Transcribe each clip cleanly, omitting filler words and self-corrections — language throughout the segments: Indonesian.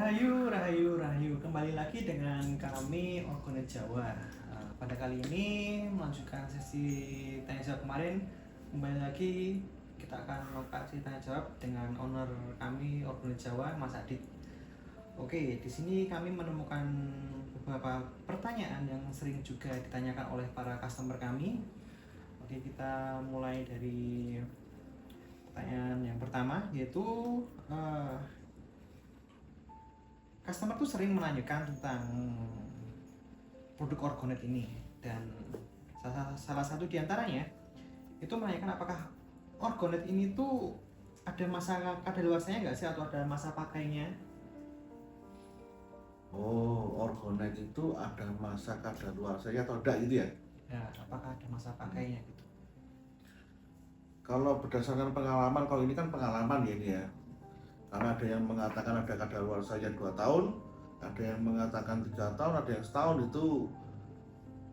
Rahayu, Rahayu, Rahayu. Kembali lagi dengan kami Orgonet Jawa. Pada kali ini melanjutkan sesi tanya jawab kemarin. Kembali lagi kita akan lokasi tanya jawab dengan owner kami Orgonet Jawa, Mas Adit. Oke, di sini kami menemukan beberapa pertanyaan yang sering juga ditanyakan oleh para customer kami. Oke, kita mulai dari pertanyaan yang pertama, yaitu customer tuh sering menanyakan tentang produk Orgonet ini, dan salah satu diantaranya itu menanyakan apakah Orgonet ini tuh ada masa kadaluarsanya nggak sih, atau ada masa pakainya? Oh, Orgonet itu ada masa kadaluarsanya atau enggak gitu ya? Ya, apakah ada masa pakainya gitu? Kalau berdasarkan pengalaman, kalau ini kan pengalaman ya ini ya. Karena ada yang mengatakan ada kadaluarsanya 2 tahun, ada yang mengatakan 3 tahun, ada yang setahun, itu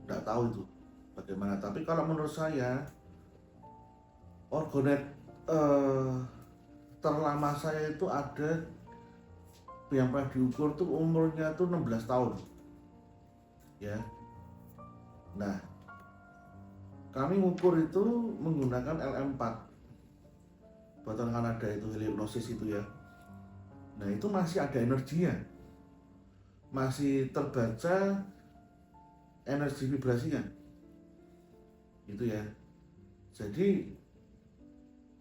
enggak tahu itu bagaimana. Tapi kalau menurut saya Orgonet terlama saya itu ada yang pernah diukur tuh umurnya tuh 16 tahun ya. Nah, kami ngukur itu menggunakan LM4 buatan Kanada, itu Helionosis itu ya. Nah, itu masih ada energinya, masih terbaca energi vibrasinya gitu ya. Jadi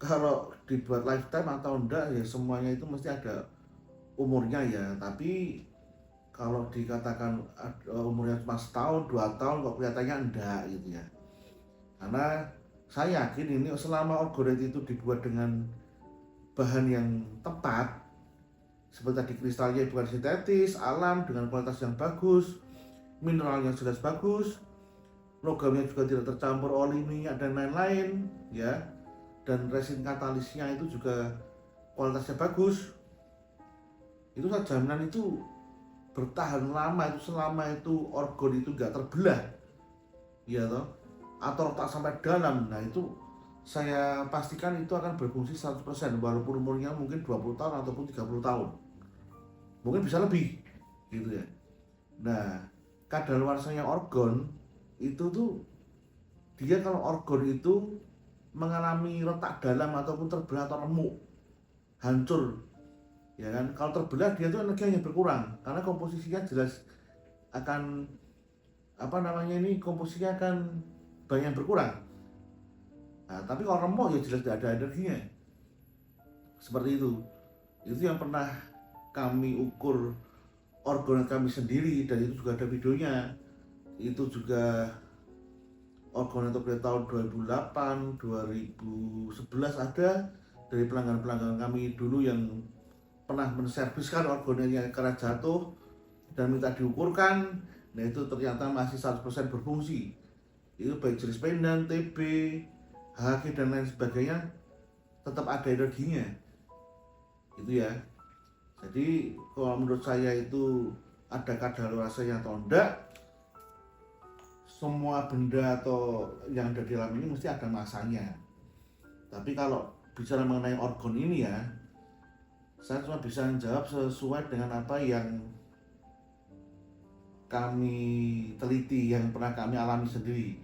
kalau dibuat lifetime atau enggak ya semuanya itu mesti ada umurnya ya. Tapi kalau dikatakan umurnya cuma setahun 2 tahun kok kelihatannya enggak gitu ya. Karena saya yakin ini selama Orgonet itu dibuat dengan bahan yang tepat, seperti tadi kristalnya bukan sintetis, alam dengan kualitas yang bagus, mineralnya jelas bagus, logamnya juga tidak tercampur oli, minyak dan lain-lain ya, dan resin katalisnya itu juga kualitasnya bagus, itu jaminan itu bertahan lama, itu selama itu orgon itu nggak terbelah ya toh, atau retak sampai dalam. Nah, itu saya pastikan itu akan berfungsi 100% walaupun umurnya mungkin 20 tahun ataupun 30 tahun, mungkin bisa lebih gitu ya. Nah, kadaluarsanya orgon itu tuh, dia kalau orgon itu mengalami retak dalam ataupun terbelah atau remuk, hancur ya kan. Kalau terbelah dia tuh energinya berkurang karena komposisinya jelas akan komposisinya akan banyak yang berkurang. Nah, tapi kalau remuk ya jelas tidak ada energinya seperti itu. Itu yang pernah kami ukur Orgonet kami sendiri, dan itu juga ada videonya. Itu juga Orgonet pada tahun 2008, 2011 ada dari pelanggan-pelanggan kami dulu yang pernah menserviskan Orgonetnya karena jatuh dan minta diukurkan. Nah, itu ternyata masih 100% berfungsi. Itu baik jenis pendan, TB, HG dan lain sebagainya tetap ada energinya itu ya. Jadi kalau menurut saya itu ada kadaluarsanya atau enggak, semua benda atau yang ada di alam ini mesti ada masanya. Tapi kalau bicara mengenai orgon ini ya, saya cuma bisa menjawab sesuai dengan apa yang kami teliti, yang pernah kami alami sendiri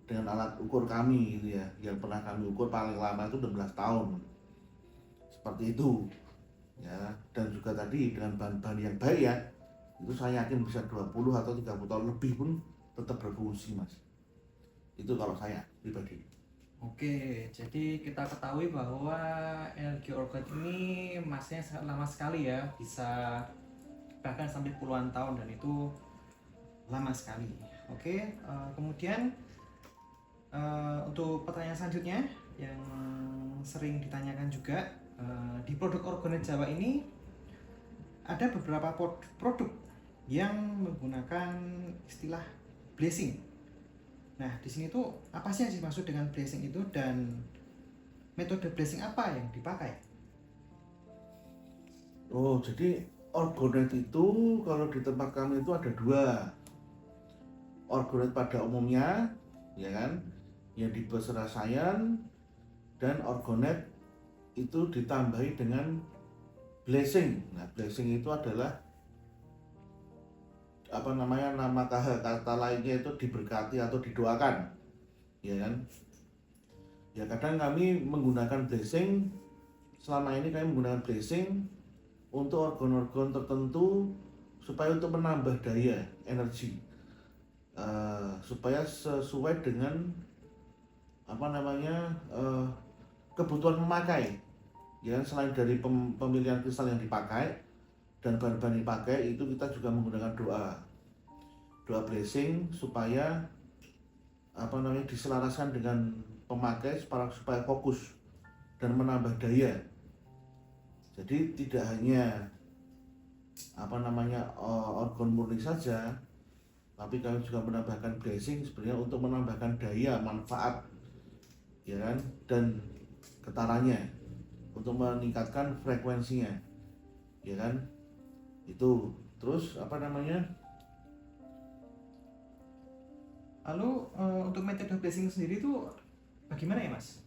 dengan alat ukur kami gitu ya. Yang pernah kami ukur paling lama itu 16 tahun seperti itu ya. Dan juga tadi dengan bahan-bahan yang baik ya, itu saya yakin bisa 20 atau 30 tahun lebih pun tetap berfungsi, Mas. Itu kalau saya pribadi. Oke, jadi kita ketahui bahwa energi Orgonet ini masanya sangat lama sekali ya, bisa bahkan sampai puluhan tahun, dan itu lama sekali. Oke, kemudian untuk pertanyaan selanjutnya yang sering ditanyakan juga, di produk Orgonet Jawa ini ada beberapa produk yang menggunakan istilah blessing. Nah, di sini tuh apa sih yang dimaksud dengan blessing itu, dan metode blessing apa yang dipakai? Oh, jadi Orgonet itu kalau di tempat kami itu ada dua. Orgonet pada umumnya ya kan, yang dibuat serangkaian, dan Orgonet itu ditambahi dengan blessing. Nah, blessing itu adalah apa namanya, nama kata lainnya itu diberkati atau didoakan, ya kan. Ya kadang kami menggunakan blessing, selama ini kami menggunakan blessing untuk organ-organ tertentu supaya untuk menambah daya energi, supaya sesuai dengan apa namanya, kebutuhan memakai, ya kan. Selain dari pemilihan kristal yang dipakai dan bahan-bahan yang dipakai, itu kita juga menggunakan doa blessing supaya apa namanya, diselaraskan dengan pemakai supaya fokus dan menambah daya. Jadi tidak hanya apa namanya, organ murni saja, tapi kami juga menambahkan blessing sebenarnya untuk menambahkan daya manfaat, ya kan, dan getarannya untuk meningkatkan frekuensinya, ya kan. Itu terus apa namanya, Lalu untuk metode blessing sendiri itu bagaimana ya Mas?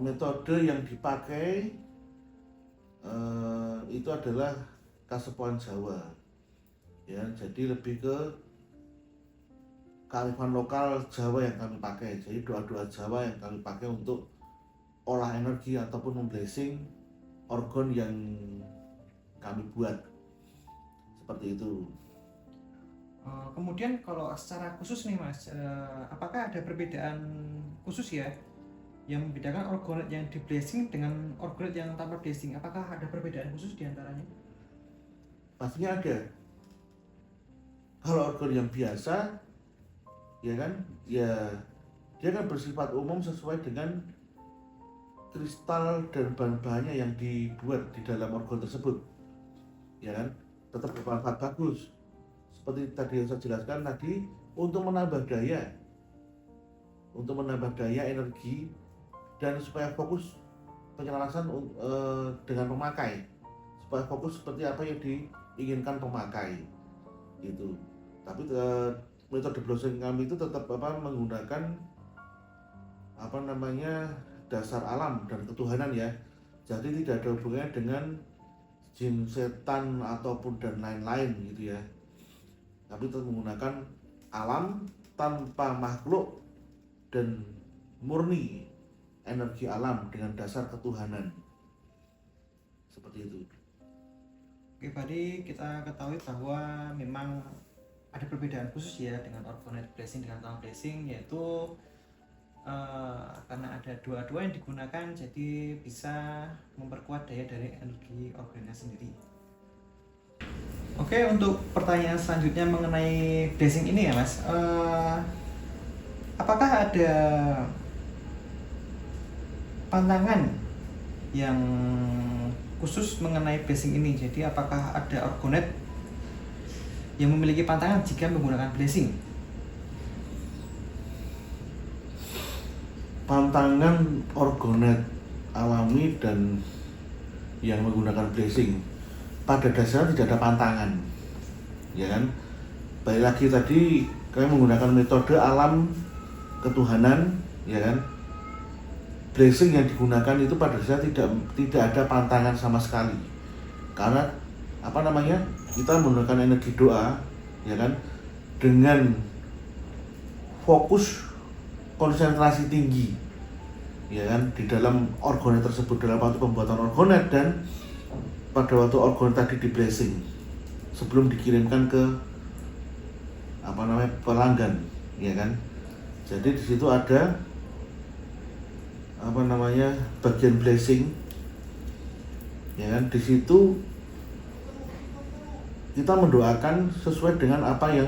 metode yang dipakai itu adalah kasepuhan Jawa, ya. Jadi lebih ke kearifan lokal Jawa yang kami pakai. Jadi doa-doa Jawa yang kami pakai untuk olah energi ataupun memblessing organ yang kami buat, seperti itu. Kemudian kalau secara khusus nih Mas, apakah ada perbedaan khusus ya yang membedakan orgonet yang di blessing dengan orgonet yang tanpa blessing? Apakah ada perbedaan khusus di antaranya? Pastinya ada. Kalau organ yang biasa, ya kan, ya dia kan bersifat umum sesuai dengan kristal dan bahan-bahannya yang dibuat di dalam organ tersebut, ya kan, tetap bermanfaat bagus. Seperti tadi yang saya jelaskan tadi, untuk menambah daya energi dan supaya fokus penyelarasan dengan pemakai, supaya fokus seperti apa yang diinginkan pemakai gitu. Tapi metode blessing kami itu tetap menggunakan apa namanya, dasar alam dan ketuhanan, ya. Jadi tidak ada hubungannya dengan jin, setan ataupun dan lain-lain gitu ya. Tapi tetap menggunakan alam tanpa makhluk dan murni energi alam dengan dasar ketuhanan, seperti itu. Oke, tadi kita ketahui bahwa memang ada perbedaan khusus ya dengan orgonet blessing dengan tanpa blessing, yaitu karena ada doa-doa yang digunakan, jadi bisa memperkuat daya dari energi organnya sendiri. Oke, untuk pertanyaan selanjutnya mengenai blessing ini ya Mas, apakah ada pantangan yang khusus mengenai blessing ini? Jadi apakah ada orgonet yang memiliki pantangan jika menggunakan blessing? Pantangan orgonet alami dan yang menggunakan blessing pada dasarnya tidak ada pantangan, ya kan. Balik lagi tadi kami menggunakan metode alam ketuhanan, ya kan. Blessing yang digunakan itu pada dasarnya tidak ada pantangan sama sekali, karena apa namanya, kita menggunakan energi doa, ya kan, dengan fokus konsentrasi tinggi, ya kan, di dalam orgonet tersebut, dalam waktu pembuatan orgonet dan pada waktu orgonet tadi di blessing sebelum dikirimkan ke apa namanya, pelanggan, ya kan. Jadi di situ ada apa namanya, bagian blessing, ya kan. Di situ kita mendoakan sesuai dengan apa yang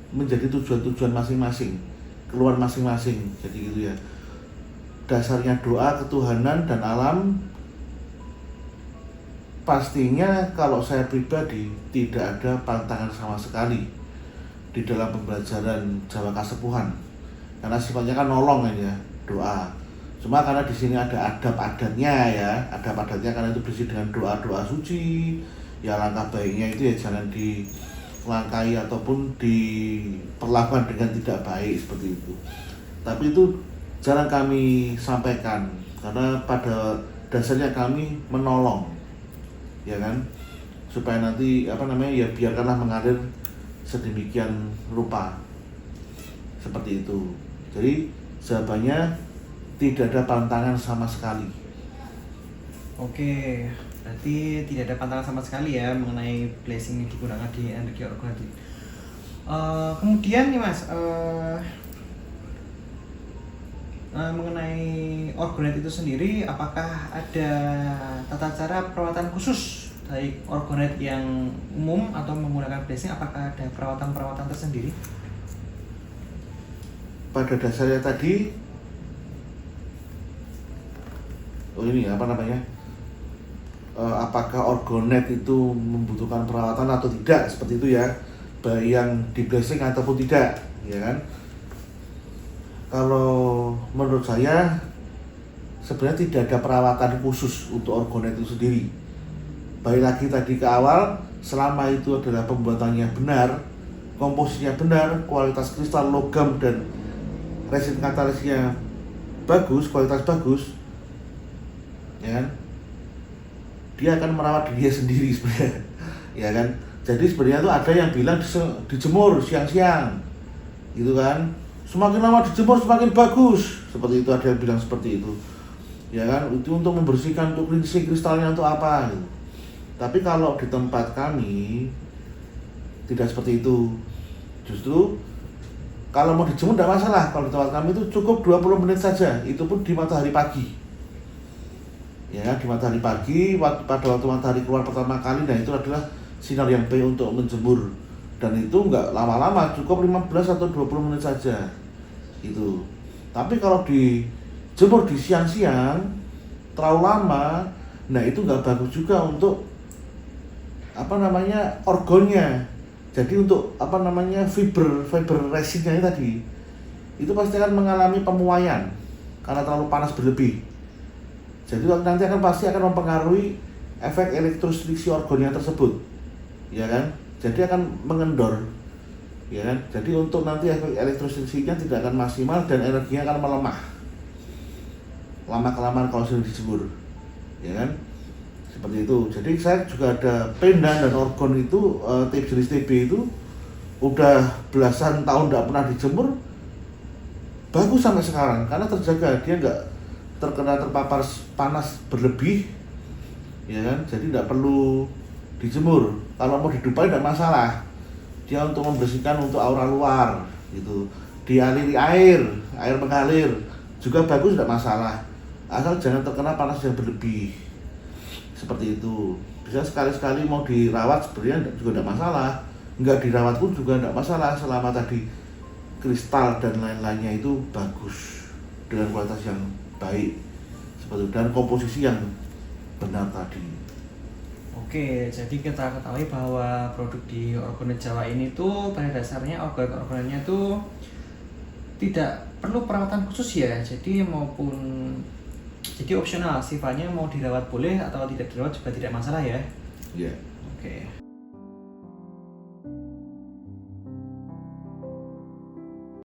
menjadi tujuan-tujuan masing-masing, keluhan masing-masing. Jadi gitu ya. Dasarnya doa ketuhanan dan alam. Pastinya kalau saya pribadi tidak ada pantangan sama sekali di dalam pembelajaran Jawa Kasepuhan, karena sifatnya kan nolong aja doa. Cuma karena di sini ada adab adatnya, ya, adab adatnya, karena itu berisi dengan doa-doa suci. Ya langkah baiknya itu ya jangan dilangkai ataupun diperlakukan dengan tidak baik seperti itu. Tapi itu jarang kami sampaikan karena pada dasarnya kami menolong, ya kan, supaya nanti ya biarkanlah mengalir sedemikian rupa seperti itu. Jadi jawabannya tidak ada pantangan sama sekali. Oke, berarti tidak ada pantangan sama sekali ya mengenai blessing yang digunakan di energi orgonet. Kemudian nih Mas, mengenai orgonet itu sendiri, apakah ada tata cara perawatan khusus baik orgonet yang umum atau menggunakan blessing? Apakah ada perawatan tersendiri? Pada dasarnya tadi apakah orgonet itu membutuhkan perawatan atau tidak, seperti itu ya, baik yang di blessing ataupun tidak, ya kan? Kalau menurut saya sebenarnya tidak ada perawatan khusus untuk orgonet itu sendiri. Baik lagi tadi ke awal, selama itu adalah pembuatannya benar, komposisinya benar, kualitas kristal, logam dan resin katalisnya bagus, kualitas bagus, ya kan? Dia akan merawat dirinya sendiri sebenarnya, ya kan? Jadi sebenarnya tuh ada yang bilang dijemur siang-siang, gitu kan? Semakin lama dijemur semakin bagus, seperti itu, ada yang bilang seperti itu, ya kan? Itu untuk membersihkan, untuk cleansing kristalnya, untuk apa? Gitu. Tapi kalau di tempat kami tidak seperti itu. Justru kalau mau dijemur tidak masalah. Kalau di tempat kami itu cukup 20 menit saja, itu pun di matahari pagi. Ya, di matahari pagi, pada waktu matahari keluar pertama kali, nah itu adalah sinar yang baik untuk menjemur. Dan itu nggak lama-lama, cukup 15 atau 20 menit saja. Itu. Tapi kalau dijemur di siang-siang terlalu lama, nah itu nggak bagus juga untuk orgonnya. Jadi untuk fiber resinnya tadi itu pasti akan mengalami pemuaian karena terlalu panas berlebih. Jadi nanti pasti akan mempengaruhi efek elektrostriksi orgonnya tersebut, ya kan? Jadi akan mengendor, ya kan? Jadi untuk nanti efek elektrostriksinya tidak akan maksimal dan energinya akan melemah lama-kelamaan kalau sudah dijemur, ya kan? Seperti itu. Jadi saya juga ada pendan dan orgon itu, jenis TB itu udah belasan tahun tidak pernah dijemur, bagus sampai sekarang karena terjaga, dia nggak terpapar panas berlebih, ya kan? Jadi tidak perlu dijemur. Kalau mau didupai tidak masalah, dia untuk membersihkan untuk aura luar gitu, dialiri air mengalir juga bagus, tidak masalah, asal jangan terkena panas yang berlebih. Seperti itu. Bisa sekali-sekali mau dirawat sebenarnya juga tidak masalah, nggak dirawat pun juga tidak masalah selama tadi kristal dan lain-lainnya itu bagus dengan kualitas yang baik seperti itu, dan komposisi yang benar tadi. Oke, jadi kita ketahui bahwa produk di orgonet Jawa ini tuh pada dasarnya orgonetnya tuh tidak perlu perawatan khusus ya. Jadi opsional, sifatnya mau dirawat boleh atau tidak dirawat juga tidak masalah ya. Iya. Oke.